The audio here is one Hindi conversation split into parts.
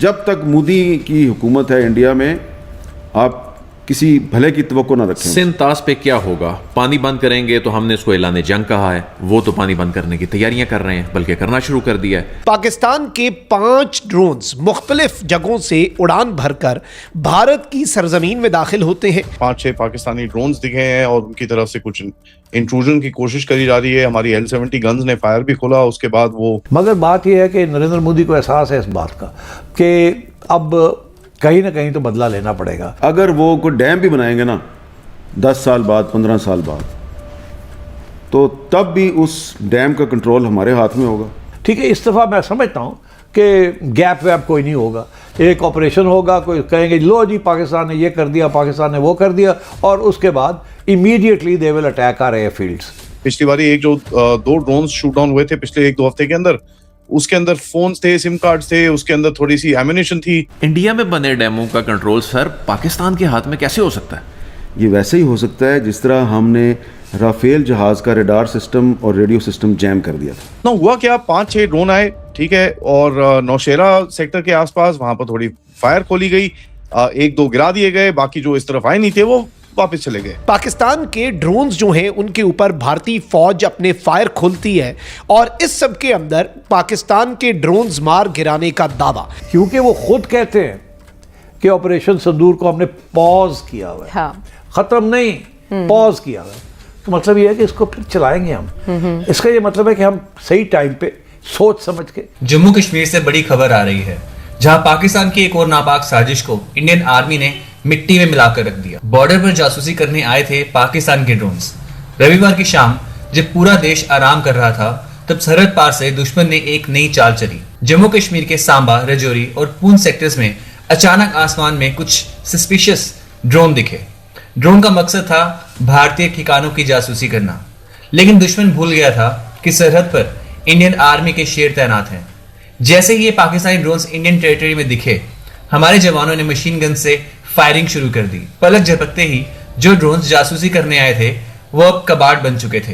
जब तक मोदी की हुकूमत है इंडिया में, आप किसी भले की तवक्को ना रखें। सिंध तास पे क्या होगा? पानी बंद करेंगे तो हमने इसको ऐलान जंग कहा है, वो तो पानी बंद करने की तैयारियां कर रहे हैं, बल्कि करना शुरू कर दिया है। पाकिस्तान के 5 ड्रोन्स मुख्तलिफ जगहों से उड़ान भरकर भारत की सरजमीन में दाखिल होते हैं। 5-6 पाकिस्तानी ड्रोन्स दिखे हैं और उनकी तरफ से कुछ इंट्रूजन की कोशिश करी जा रही है। हमारी L-70 गन्स ने फायर भी खोला उसके बाद वो। मगर बात यह है कि नरेंद्र मोदी को एहसास है इस बात का कि अब कहीं ना कहीं तो बदला लेना पड़ेगा। अगर वो कोई डैम भी बनाएंगे ना 10 साल बाद, 15 साल बाद, तो तब भी उस डैम का कंट्रोल हमारे हाथ में होगा। ठीक है, इस दफ़ा मैं समझता हूँ कि गैप वैप कोई नहीं होगा। एक ऑपरेशन होगा, कोई कहेंगे लो जी पाकिस्तान ने ये कर दिया, पाकिस्तान ने वो कर दिया, और उसके बाद immediately they will attack our airfields. पिछली बारी एक जो 2 ड्रोन शूट डाउन हुए थे पिछले 1-2 हफ्ते के अंदर, उसके अंदर फोन्स थे, सिम कार्ड थे, उसके अंदर थोड़ी सी एमिनेशन थी। इंडिया में बने डैमों का कंट्रोल सर पाकिस्तान के हाथ में कैसे हो सकता है? ये वैसे ही हो सकता है जिस तरह हमने राफेल जहाज का रडार सिस्टम और रेडियो सिस्टम जैम कर दिया था। ना हुआ क्या, 5-6 ड्रोन आए, ठीक है, और नौशेरा सेक्टर के आसपास वहां पर थोड़ी फायर खोली गई, 1-2 गिरा दिए गए, बाकी जो इस तरफ आए नहीं थे वो वापस चले गए। पाकिस्तान के ड्रोन्स जो हैं उनके ऊपर भारतीय फौज अपने फायर खोलती है और इस सब के अंदर पाकिस्तान के ड्रोन्स मार गिराने का दावा, क्योंकि वो खुद कहते हैं कि ऑपरेशन सिंदूर को हमने पॉज किया हुआ है। हाँ। खत्म नहीं, पॉज किया हुआ है। तो मतलब ये है कि इसको फिर चलाएंगे हम। इसका ये मतलब है कि हम सही टाइम पे सोच समझ के। जम्मू कश्मीर से बड़ी खबर आ रही है, जहां पाकिस्तान की एक और नापाक साजिश को इंडियन आर्मी ने मिट्टी में मिलाकर रख दिया। बॉर्डर पर जासूसी करने आए थे पाकिस्तान के ड्रोन्स। रविवार की शाम जब पूरा देश आराम कर रहा था, तब सरहद पार से दुश्मन ने एक नई चाल चली। जम्मू कश्मीर के सांबा, रजौरी और पूंछ सेक्टर्स में अचानक आसमान में कुछ सस्पिशियस ड्रोन दिखे। ड्रोन का मकसद था भारतीय ठिकानों की जासूसी करना, लेकिन दुश्मन भूल गया था कि सरहद पर इंडियन आर्मी के शेर तैनात हैं। जैसे ही ये पाकिस्तानी ड्रोन्स इंडियन टेरिटरी में दिखे, हमारे जवानों ने मशीन गन से फायरिंग शुरू कर दी। पलक झपकते ही जो ड्रोन्स जासूसी करने आए थे वो अब कबाड़ बन चुके थे।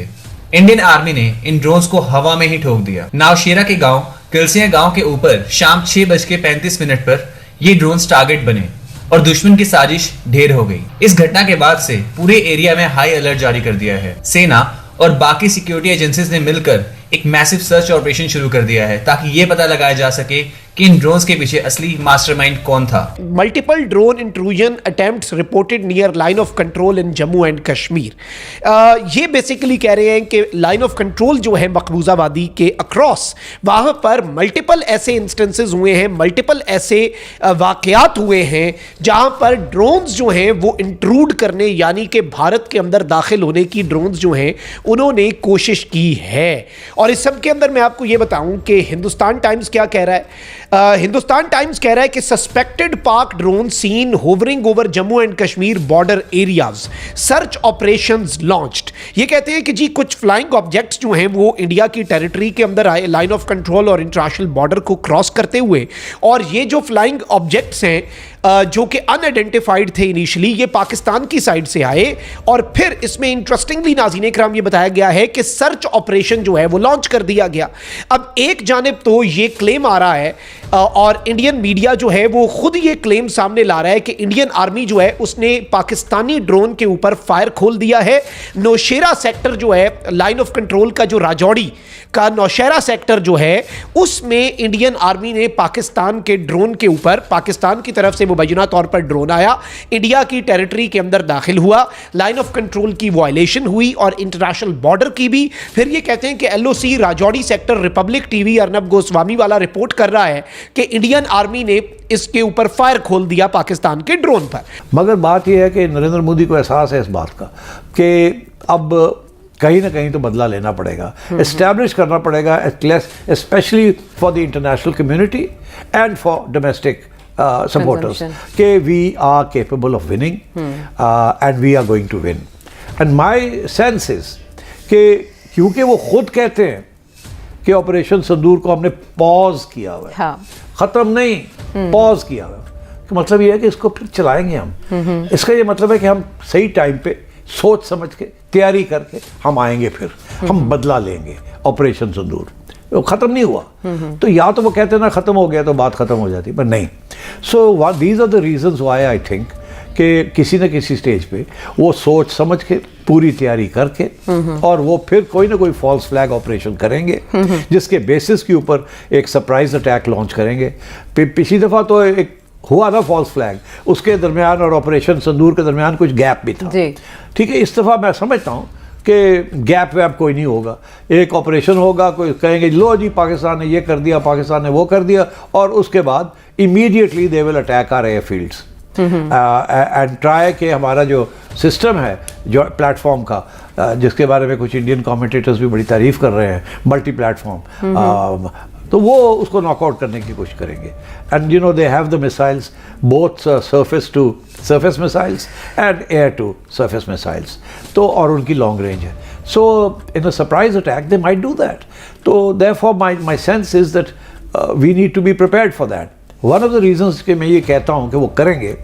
इंडियन आर्मी ने इन ड्रोन्स को हवा में ही ठोक दिया। नौशेरा के गांव कलसिया गांव के ऊपर शाम 6:35 पर ये ड्रोन्स टारगेट बने और दुश्मन की साजिश ढेर हो गई। इस घटना के बाद से पूरे एरिया में हाई अलर्ट जारी कर दिया है। सेना और बाकी सिक्योरिटी एजेंसीज ने मिलकर एक मैसिव सर्च ऑपरेशन शुरू कर दिया है, ताकि ये पता लगाया जा सके कि इन ड्रोन्स के पीछे असली मास्टरमाइंड कौन था। Multiple drone intrusion attempts reported near line of control in Jammu and Kashmir. ये बेसिकली कह रहे हैं कि लाइन ऑफ कंट्रोल जो है मकबूजा वादी के अक्रॉस, वहां पर मल्टीपल ऐसे इंस्टेंसेस हुए हैं, मल्टीपल ऐसे वाकयात हुए हैं जहां पर ड्रोन्स जो हैं वो इंट्रूड करने, यानी कि भारत के अंदर दाखिल होने की ड्रोन्स जो हैं उन्होंने कोशिश की है। और इस सब के अंदर मैं आपको ये बताऊं कि हिंदुस्तान टाइम्स क्या कह रहा है। हिंदुस्तान टाइम्स कह रहा है कि suspected Pak drone seen hovering over Jammu and Kashmir border areas, search operations launched. ये कहते हैं कि जी कुछ फ्लाइंग ऑब्जेक्ट्स जो हैं वो इंडिया की टेरिटरी के अंदर आए, लाइन ऑफ कंट्रोल और इंटरनेशनल बॉर्डर को क्रॉस करते हुए, और ये जो फ्लाइंग ऑब्जेक्ट्स हैं जो कि अनआइडेंटिफाइड थे इनिशियली, ये पाकिस्तान की साइड से आए और फिर इसमें इंटरेस्टिंगली नाज़रीन इकराम ये बताया गया है कि सर्च ऑपरेशन जो है वो लॉन्च कर दिया गया। अब एक जानिब तो ये क्लेम आ रहा है और इंडियन मीडिया जो है वो खुद ये क्लेम सामने ला रहा है कि इंडियन आर्मी जो है उसने पाकिस्तानी ड्रोन के ऊपर फायर खोल दिया है। नौशेरा सेक्टर जो है, लाइन ऑफ कंट्रोल का जो राजौरी का नौशेरा सेक्टर जो है, उसमें इंडियन आर्मी ने पाकिस्तान के ड्रोन के ऊपर, पाकिस्तान की तरफ से मुबैना तौर पर ड्रोन आया, इंडिया की टेरिटरी के अंदर दाखिल हुआ, लाइन ऑफ कंट्रोल की वायलेशन हुई और इंटरनेशनल बॉर्डर की भी। फिर ये कहते हैं कि LOC Rajouri sector, Republic TV Arnab Goswami वाला रिपोर्ट कर रहा है कि इंडियन आर्मी ने इसके ऊपर फायर खोल दिया पाकिस्तान के ड्रोन पर। मगर बात यह है कि नरेंद्र मोदी को एहसास है इस बात का कि अब कहीं ना कहीं तो बदला लेना पड़ेगा, एस्टैब्लिश करना पड़ेगा, specially for the international community and for domestic supporters कि we are capable of winning and we are going to win. And my sense is कि क्योंकि वो खुद कहते हैं कि ऑपरेशन सिंदूर को हमने पॉज किया हुआ है, हाँ। ख़त्म नहीं, पॉज किया हुआ है, तो मतलब ये है कि इसको फिर चलाएंगे हम। इसका ये मतलब है कि हम सही टाइम पे सोच समझ के तैयारी करके हम आएंगे, फिर हम बदला लेंगे ऑपरेशन सिंदूर। वो ख़त्म नहीं हुआ। तो या तो वो कहते ना ख़त्म हो गया तो बात ख़त्म हो जाती, पर नहीं। So these are the reasons why I think कि किसी न किसी स्टेज पे वो सोच समझ के पूरी तैयारी करके और वो फिर कोई ना कोई फॉल्स फ्लैग ऑपरेशन करेंगे जिसके बेसिस के ऊपर एक सरप्राइज अटैक लॉन्च करेंगे। पिछली दफ़ा तो एक हुआ ना फॉल्स फ्लैग, उसके दरमियान और ऑपरेशन संदूर के दरमियान कुछ गैप भी था। ठीक है, इस दफ़ा मैं समझता हूँ कि गैप वैप कोई नहीं होगा, एक ऑपरेशन होगा, कोई कहेंगे लो जी पाकिस्तान ने ये कर दिया, पाकिस्तान ने वो कर दिया, और उसके बाद immediately they will attack our air fields and try कि हमारा जो सिस्टम है जो प्लेटफॉर्म का, जिसके बारे में कुछ इंडियन कमेंटेटर्स भी बड़ी तारीफ कर रहे हैं, मल्टी प्लेटफॉर्म, तो वो उसको नॉकआउट करने की कोशिश करेंगे। And you know they have the missiles both surface to surface missiles and air to surface missiles, तो और उनकी लॉन्ग रेंज है। So in a surprise attack they might do that. तो therefore my sense is that we need to be prepared for that. One of the reasons कि मैं ये कहता हूँ कि वो करेंगे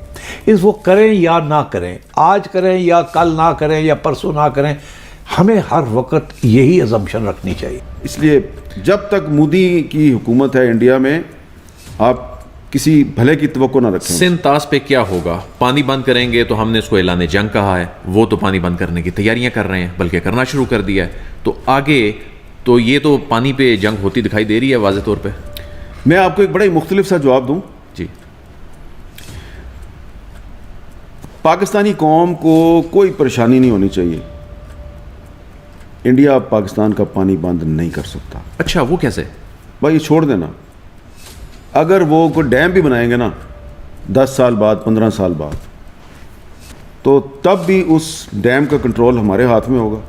इस वो करें या ना करें, आज करें या कल ना करें या परसों ना करें, हमें हर वक्त यही अजम्पशन रखनी चाहिए। इसलिए जब तक मोदी की हुकूमत है इंडिया में, आप किसी भले की तवक्को ना रखें। सिंतास पे क्या होगा? पानी बंद करेंगे तो हमने इसको ऐलान जंग कहा है, वो तो पानी बंद करने की तैयारियां कर रहे हैं, बल्कि करना शुरू कर दिया है। तो आगे तो ये तो पानी पे जंग होती दिखाई दे रही है वाज़े तौर पे। मैं आपको एक बड़ा ही मुख्तलिफ सा जवाब दूं। जी, पाकिस्तानी कौम को कोई परेशानी नहीं होनी चाहिए, इंडिया पाकिस्तान का पानी बंद नहीं कर सकता। अच्छा, वो कैसे? भाई ये छोड़ देना, अगर वो कोई डैम भी बनाएंगे ना 10 साल बाद 15 साल बाद, तो तब भी उस डैम का कंट्रोल हमारे हाथ में होगा।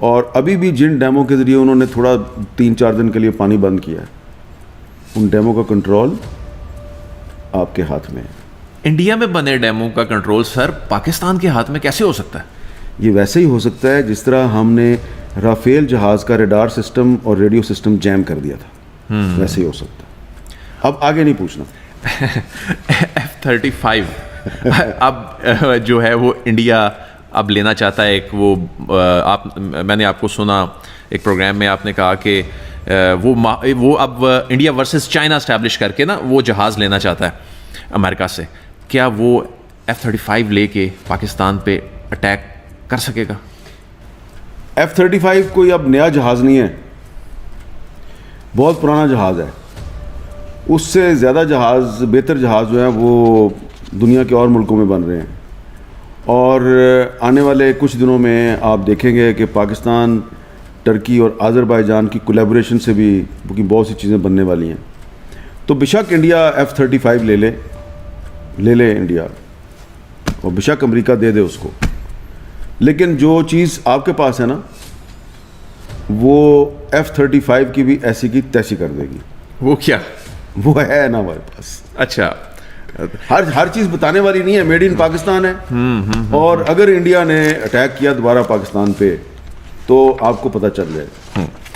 और अभी भी जिन डैमों के ज़रिए उन्होंने थोड़ा 3-4 दिन के लिए पानी बंद किया है, उन डैमों का कंट्रोल आपके हाथ में है। इंडिया में बने डैमों का कंट्रोल सर पाकिस्तान के हाथ में कैसे हो सकता है? ये वैसे ही हो सकता है जिस तरह हमने राफेल जहाज़ का रडार सिस्टम और रेडियो सिस्टम जैम कर दिया था, वैसे ही हो सकता है। अब आगे नहीं पूछना। F-35 अब जो है वो इंडिया अब लेना चाहता है। एक वो मैंने आपको सुना एक प्रोग्राम में, आपने कहा कि वो अब इंडिया वर्सेस चाइना एस्टैब्लिश करके ना वो जहाज़ लेना चाहता है अमेरिका से। क्या वो F-35 लेके पाकिस्तान पे अटैक कर सकेगा? F-35 कोई अब नया जहाज़ नहीं है, बहुत पुराना जहाज़ है। उससे ज़्यादा जहाज़, बेहतर जहाज़ जो है वो दुनिया के और मुल्कों में बन रहे हैं। और आने वाले कुछ दिनों में आप देखेंगे कि पाकिस्तान, टर्की और आज़रबाईजान की कोलैबोरेशन से भी बहुत सी चीज़ें बनने वाली हैं। तो बेशक इंडिया F-35 ले ले इंडिया, और बेशक अमेरिका दे दे उसको, लेकिन जो चीज़ आपके पास है ना, वो F-35 की भी ऐसी की तैसी कर देगी। वो क्या? वो है ना हमारे पास। अच्छा, हर चीज़ बताने वाली नहीं है, मेड इन पाकिस्तान है। और अगर इंडिया ने अटैक किया दोबारा पाकिस्तान पे, तो आपको पता चल जाएगा।